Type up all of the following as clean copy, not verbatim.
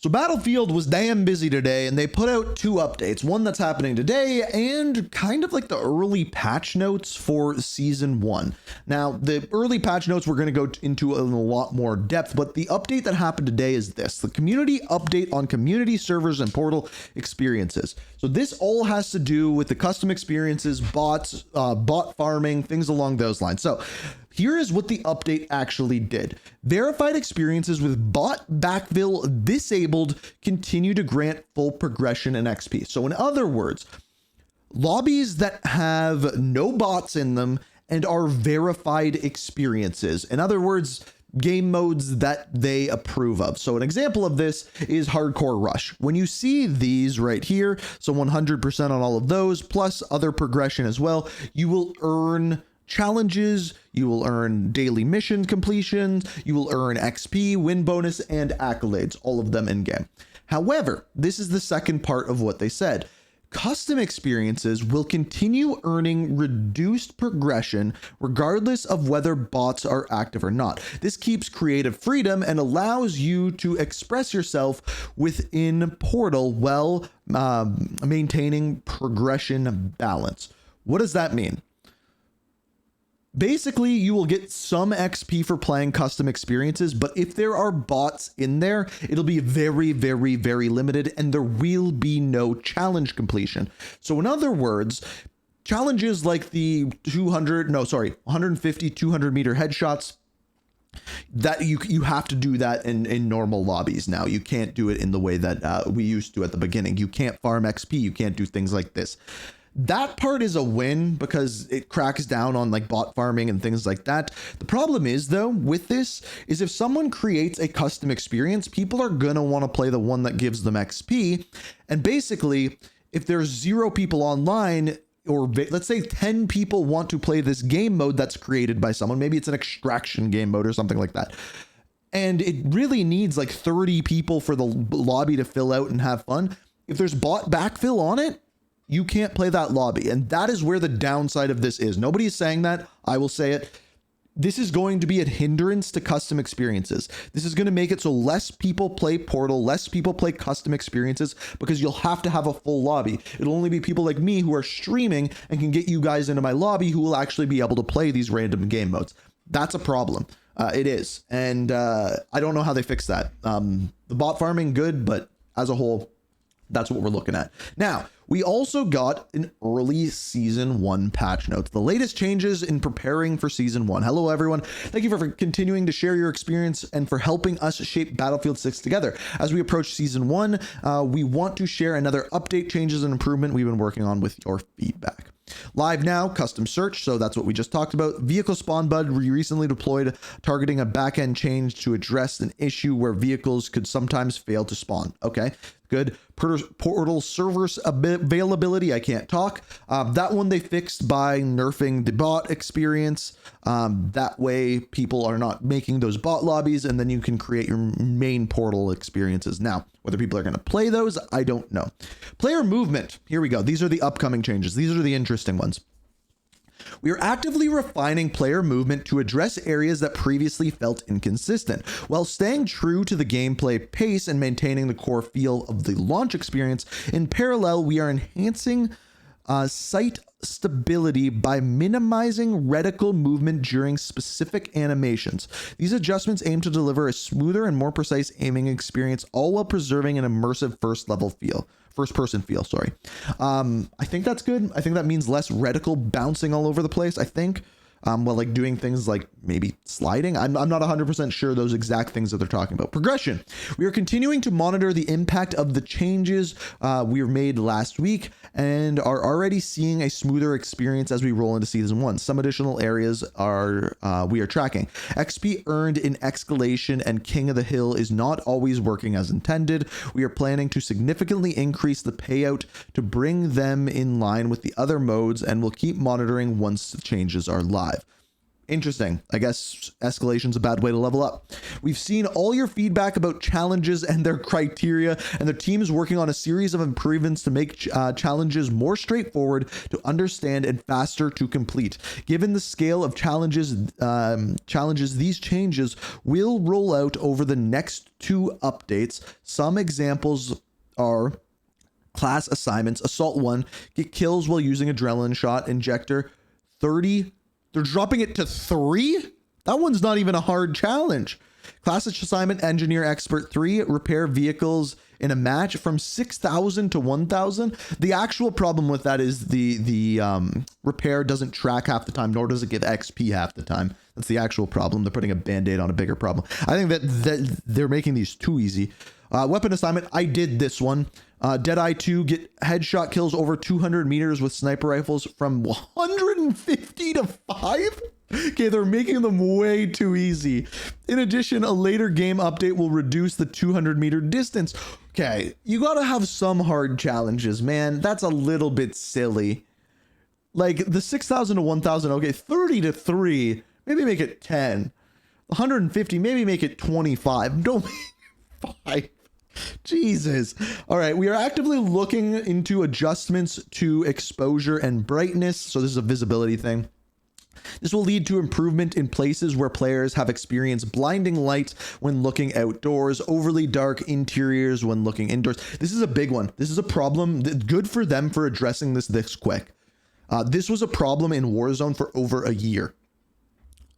So Battlefield was damn busy today, and they put out 2 updates, one that's happening today and kind of like the early patch notes for season 1. Now, the early patch notes we're going to go into in a lot more depth, but the update that happened today is this: the community update on community servers and portal experiences. So this all has to do with the custom experiences, bots, bot farming, things along those lines. So here is what the update actually did. Verified experiences with bot backfill disabled continue to grant full progression and XP. So in other words, lobbies that have no bots in them and are verified experiences. In other words, game modes that they approve of. So an example of this is Hardcore Rush. When you see these right here, so 100% on all of those, plus other progression as well, you will earn challenges, you will earn daily mission completions, you will earn XP, win bonus, and accolades, all of them in game. However, this is the second part of what they said. Custom experiences will continue earning reduced progression regardless of whether bots are active or not. This keeps creative freedom and allows you to express yourself within Portal while maintaining progression balance. What does that mean? Basically, you will get some XP for playing custom experiences, but if there are bots in there, it'll be very, very, very limited, and there will be no challenge completion. So in other words, challenges like the 150, 200 meter headshots, that you have to do that in normal lobbies now. You can't do it in the way that we used to at the beginning. You can't farm XP. You can't do things like this. That part is a win because it cracks down on like bot farming and things like that. The problem is though with this is if someone creates a custom experience, people are going to want to play the one that gives them XP. And basically, if there's 0 people online, or let's say 10 people want to play this game mode that's created by someone, maybe it's an extraction game mode or something like that, and it really needs like 30 people for the lobby to fill out and have fun. If there's bot backfill on it, you can't play that lobby. And that is where the downside of this is. Nobody is saying that. I will say it. This is going to be a hindrance to custom experiences. This is going to make it so less people play Portal, less people play custom experiences, because you'll have to have a full lobby. It'll only be people like me who are streaming and can get you guys into my lobby who will actually be able to play these random game modes. That's a problem. It is. And I don't know how they fix that. The bot farming, good, but as a whole, that's what we're looking at. Now, we also got an early season 1 patch notes, the latest changes in preparing for season 1. Hello, everyone. Thank you for continuing to share your experience and for helping us shape Battlefield 6 together. As we approach season 1, we want to share another update, changes, and improvement we've been working on with your feedback. Live now, custom search. So that's what we just talked about. Vehicle spawn bud we recently deployed, targeting a backend change to address an issue where vehicles could sometimes fail to spawn. Okay, good. Portal servers availability. I can't talk. That one they fixed by nerfing the bot experience. That way people are not making those bot lobbies, and then you can create your main Portal experiences. Now, whether people are going to play those, I don't know. Player movement. Here we go. These are the upcoming changes. These are the interesting ones. We are actively refining player movement to address areas that previously felt inconsistent, while staying true to the gameplay pace and maintaining the core feel of the launch experience. In parallel, we are enhancing sight stability by minimizing reticle movement during specific animations. These adjustments aim to deliver a smoother and more precise aiming experience, all while preserving an immersive first person feel. Sorry. I think that's good. I think that means less reticle bouncing all over the place, I think. Well, like doing things like maybe sliding. I'm not 100% sure those exact things that they're talking about. Progression. We are continuing to monitor the impact of the changes we made last week and are already seeing a smoother experience as we roll into season 1. Some additional areas we are tracking. XP earned in Escalation and King of the Hill is not always working as intended. We are planning to significantly increase the payout to bring them in line with the other modes, and we'll keep monitoring once the changes are live. Interesting. I guess escalation's a bad way to level up. We've seen all your feedback about challenges and their criteria, and the team is working on a series of improvements to make challenges more straightforward to understand and faster to complete. Given the scale of challenges, these changes will roll out over the next 2 updates. Some examples are class assignments. Assault 1, get kills while using adrenaline shot injector. 30. They're dropping it to 3? That one's not even a hard challenge. Class assignment Engineer Expert 3, repair vehicles in a match from 6,000 to 1,000. The actual problem with that is the repair doesn't track half the time, nor does it give XP half the time. That's the actual problem. They're putting a band-aid on a bigger problem. I think that they're making these too easy. Weapon assignment, I did this one. Deadeye 2, get headshot kills over 200 meters with sniper rifles from 150 to 5? Okay, they're making them way too easy. In addition, a later game update will reduce the 200-meter distance. Okay, you gotta have some hard challenges, man. That's a little bit silly. Like, the 6,000 to 1,000, okay, 30 to 3, maybe make it 10. 150, maybe make it 25. Don't make it 5. Jesus. All right, we are actively looking into adjustments to exposure and brightness. So this is a visibility thing. This will lead to improvement in places where players have experienced blinding light when looking outdoors, overly dark interiors when looking indoors. This is a big one. This is a problem. Good for them for addressing this quick. This was a problem in Warzone for over a year.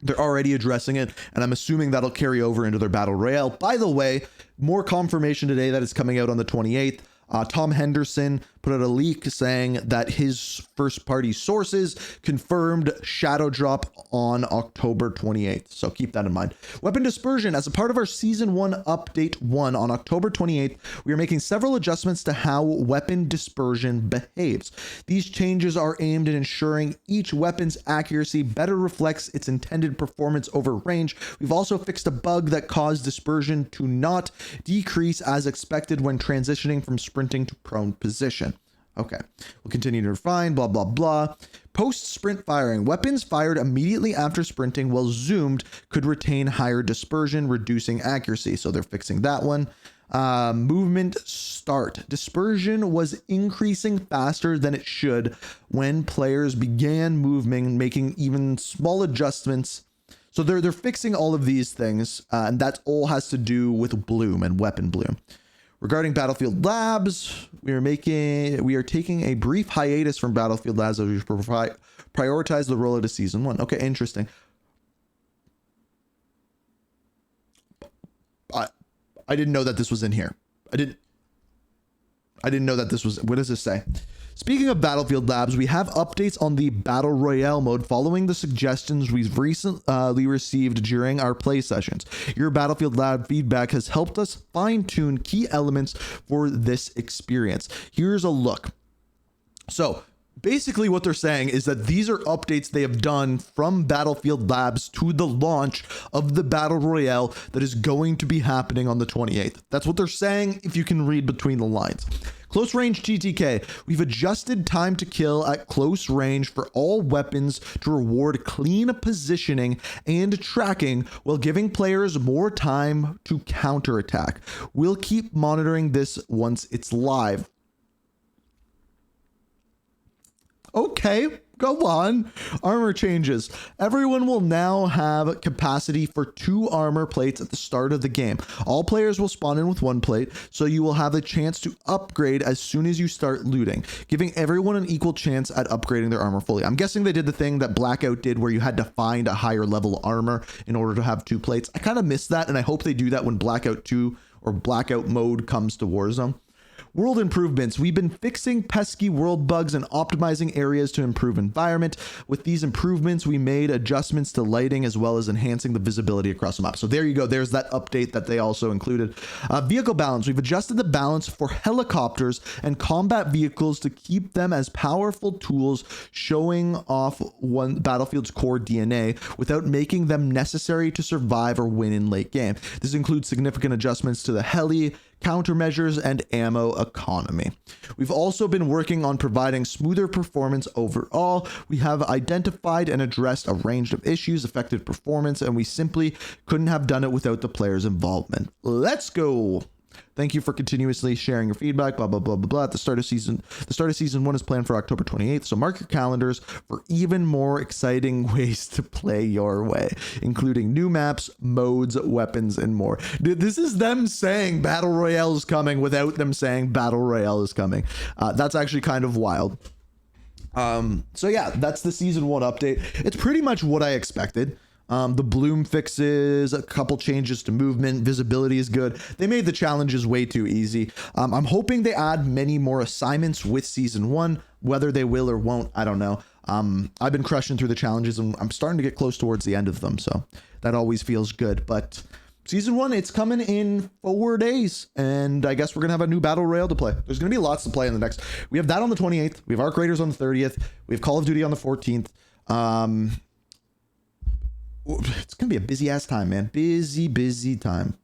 They're already addressing it, and I'm assuming that'll carry over into their Battle Royale. By the way, more confirmation today that it's coming out on the 28th. Tom Henderson put out a leak saying that his first-party sources confirmed Shadow Drop on October 28th. So keep that in mind. Weapon dispersion. As a part of our Season 1 Update 1 on October 28th, we are making several adjustments to how weapon dispersion behaves. These changes are aimed at ensuring each weapon's accuracy better reflects its intended performance over range. We've also fixed a bug that caused dispersion to not decrease as expected when transitioning from sprinting to prone position. Okay, we'll continue to refine, blah, blah, blah. Post-sprint firing. Weapons fired immediately after sprinting while zoomed could retain higher dispersion, reducing accuracy. So they're fixing that one. Movement start. Dispersion was increasing faster than it should when players began moving, making even small adjustments. So they're fixing all of these things, and that all has to do with bloom and weapon bloom. Regarding Battlefield Labs, we are taking a brief hiatus from Battlefield Labs as we prioritize the rollout of Season 1. Okay, interesting. I didn't know that this was in here. I didn't know that this was. What does this say? Speaking of Battlefield Labs, we have updates on the Battle Royale mode following the suggestions we've recently received during our play sessions. Your Battlefield Lab feedback has helped us fine-tune key elements for this experience. Here's a look. So basically what they're saying is that these are updates they have done from Battlefield Labs to the launch of the Battle Royale that is going to be happening on the 28th. That's what they're saying if you can read between the lines. Close range TTK. We've adjusted time to kill at close range for all weapons to reward clean positioning and tracking while giving players more time to counterattack. We'll keep monitoring this once it's live. Okay, go on. Armor changes. Everyone will now have capacity for 2 armor plates at the start of the game. All players will spawn in with 1 plate, so you will have a chance to upgrade as soon as you start looting, giving everyone an equal chance at upgrading their armor fully. I'm guessing they did the thing that Blackout did where you had to find a higher level armor in order to have 2 plates. I kind of missed that, and I hope they do that when Blackout 2 or Blackout mode comes to Warzone. World improvements. We've been fixing pesky world bugs and optimizing areas to improve environment. With these improvements, we made adjustments to lighting as well as enhancing the visibility across the map. So there you go. There's that update that they also included. Vehicle balance. We've adjusted the balance for helicopters and combat vehicles to keep them as powerful tools, showing off one Battlefield's core DNA without making them necessary to survive or win in late game. This includes significant adjustments to the heli countermeasures, and ammo economy. We've also been working on providing smoother performance overall. We have identified and addressed a range of issues affected performance, and we simply couldn't have done it without the players' involvement. Let's go. Thank you for continuously sharing your feedback, blah, blah, blah, blah, blah. The start of season 1 is planned for October 28th, so mark your calendars for even more exciting ways to play your way, including new maps, modes, weapons, and more. Dude, this is them saying Battle Royale is coming without them saying Battle Royale is coming. That's actually kind of wild. So yeah, that's the season 1 update. It's pretty much what I expected. The bloom fixes, a couple changes to movement, visibility is good. They made the challenges way too easy. I'm hoping they add many more assignments with season 1. Whether they will or won't, I don't know. I've been crushing through the challenges and I'm starting to get close towards the end of them, so that always feels good. But season 1, it's coming in 4 days, and I guess we're gonna have a new Battle Royale to play. There's gonna be lots to play in the next. We have that on the 28th. We have Arc Raiders on the 30th. We have Call of Duty on the 14th. It's gonna be a busy ass time, man. Busy time.